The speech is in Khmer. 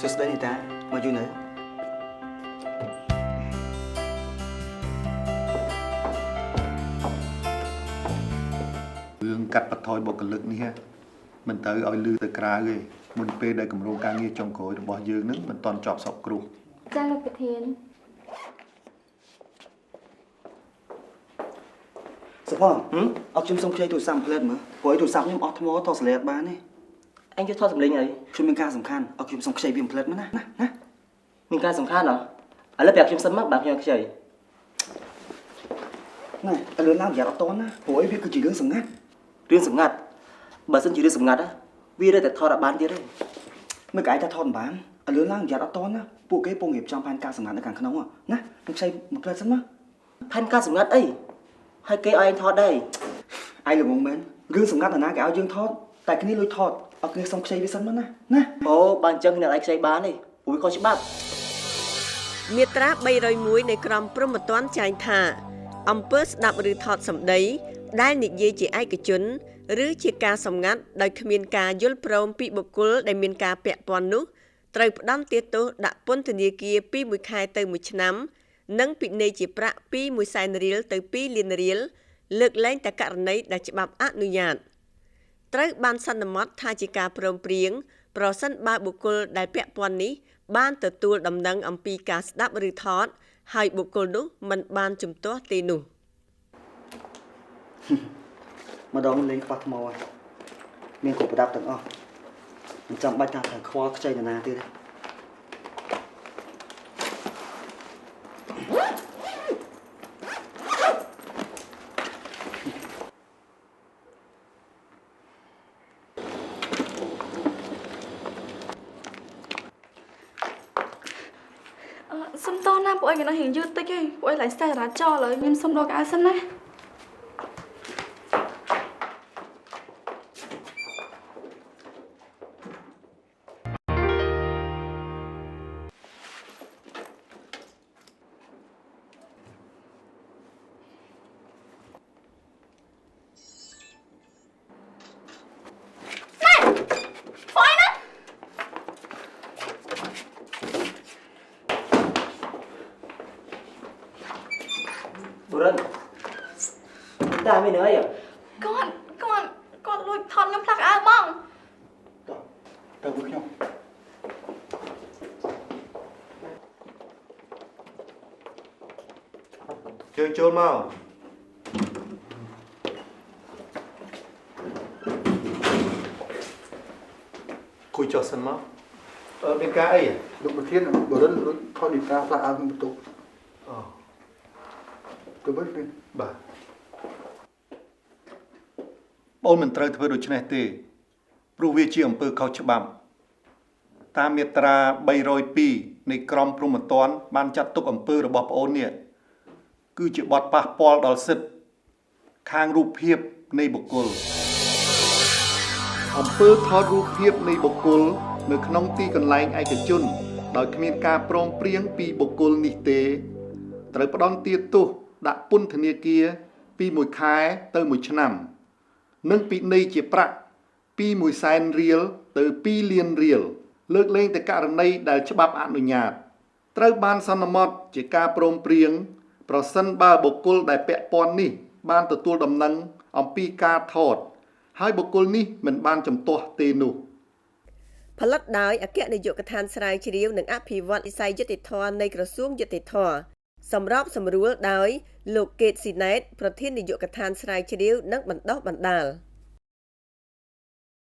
សួស្តីនីតាមកយូរនៅរឿងកាត់បន្ថយបុគ្គលិកនេះមិនទៅឲ្យលឺទៅក្រៅទេមុនពេលដែលគម្រោងការងារចុងក្រោយរបស់យើងនឹងមិនទាន់ចប់សពគ្រប់ចាលោកប្រធានសុផាអត់ខ្ញុំសុំខ្ចីទូរស័ព្ទផ្លែតមើលព្រោះទូរស័ព្ទខ្ញុំអស់ថ្មថតសលេតបានទេអញជួយថតសម្លេងអីខ្ញុំមានការសំខាន់អត់ខ្ញុំសុំខ្ចីវាផ្លែតមើលណាមានការសំខាន់ហ៎ឥឡូវប្រាប់ខ្ញុំសិនមកបាទខ្ញុំខ្ចីណែឥឡូវឡើងយ៉ាត់អត់តណាព្រោះវាគឺជារឿងសម្ងាត់បើសិនជារឿងសម្ងាត់វារើតែថតឲ្យបានទៀតទេមើលកាយថាថតមិនបានឥឡូវឡើងយ៉ាត់អត់តណាពួកគេពងរៀបចំផែនការសម្ងាត់នៅខាងក្នុងណាខ្ញុំខ្ចីមួយផ្លែតសិនមកផែនការសម្ងាត់អីហើយគេឲ្យឯងថតដែរឯងល្ងងមែនរឿងសម្ងាត់ណាគេឲ្យយើងថតតែគ្នាលួចថតអត់គ្នាសុំខ្ចីវាសិនមកណាអូបើអញ្ចឹងអ្នកឯងខ្ចីបានទេព្រោះខុសច្បាប់មាត្រា301នៃក្រមព្រហ្មទណ្ឌចែងថាអំពើស្ដាប់ឬថតសម្ដីដែលនិយាយជាឯកជនឬជាការសម្ងាត់ដោយគ្មានការយល់ព្រមពីបុគ្គលដែលមានការពាក់ព័ន្ធនោះត្រូវផ្តន្ទាទោសដាក់ពន្ធនាគារពី1ខែទៅ1ឆ្នាំនិងពិន័យជាប្រាក់ពី100,000រៀលទៅ2លានរៀលលើកលែងតែករណីដែលច្បាប់អនុញ្ញាតត្រូវបានសន្មតថាជាការព្រមព្រៀងប្រសិនបើបុគ្គលដែលពាក់ព័ន្ធនេះបានទទួលដំណឹងអំពីការស្ដាប់ឬថតហើយបុគ្គលនោះមិនបានជំទាស់ទេនោះម្ដងលេងខ្វះថ្មហើយមានគ្រប់ប្រដាប់ទាំងអស់មិនចាំបាច់ថាត្រូវខ្វល់ខ្ចីនរណាទៀតទេសុំតណាពួកឯងកណ្ដោះរៀងយឺតតិចឯងពួកឯងឡើងស្ទះចរាចរណ៍ឥឡូវខ្ញុំសុំដល់កៅសិនណាបុរិនតែមានអីគាត់លួចថតខ្ញុំផ្លាក់អើបងទៅvớiខ្ញុំយើងចូលមកគួយចុះសិនមកមានការអីលោកប្រធានបរិនលួចថតនីតាផ្លាស់អើក្នុងបន្ទប់ទៅវិញបាទបងមិនត្រូវធ្វើដូច្នេះទេព្រោះវាជាអំពើខុសច្បាប់តាមមាត្រា302នៃក្រមព្រហ្មទណ្ឌបានចាត់ទុកអំពើរបស់ប្អូននេះគឺជាបទប៉ះពាល់ដល់សិទ្ធិខាងរូបភាពនៃបុគ្គលអំពើថតរូបភាពនៃបុគ្គលនៅក្នុងទីកន្លែងឯកជនដោយគ្មានការព្រមព្រៀងពីបុគ្គលនេះទេត្រូវផ្ដន្ទាទោសដាក់ពន្ធនាគារពី1ខែទៅ1ឆ្នាំនិងពិន័យជាប្រាក់ពី100,000រៀលទៅ2លានរៀលលើកលែងតែករណីដែលច្បាប់អនុញ្ញាតត្រូវបានសន្មតជាការព្រមព្រៀងប្រសិនបើបុគ្គលដែលពាក់ព័ន្ធនេះបានទទួលដំណឹងអំពីការថតហើយបុគ្គលនេះមិនបានជំទាស់ទេនោះផលិតដោយអគ្គនាយកដ្ឋានស្រាវជ្រាវនិងអភិវឌ្ឍវិស័យយុតិធម៌នៃក្រសួងយុតិធម៌សម្របសម្រួលដោយលោកកេតស៊ីណេតប្រធាននាយកដ្ឋានស្រាវជ្រាវនិងបណ្ដុះបណ្ដាល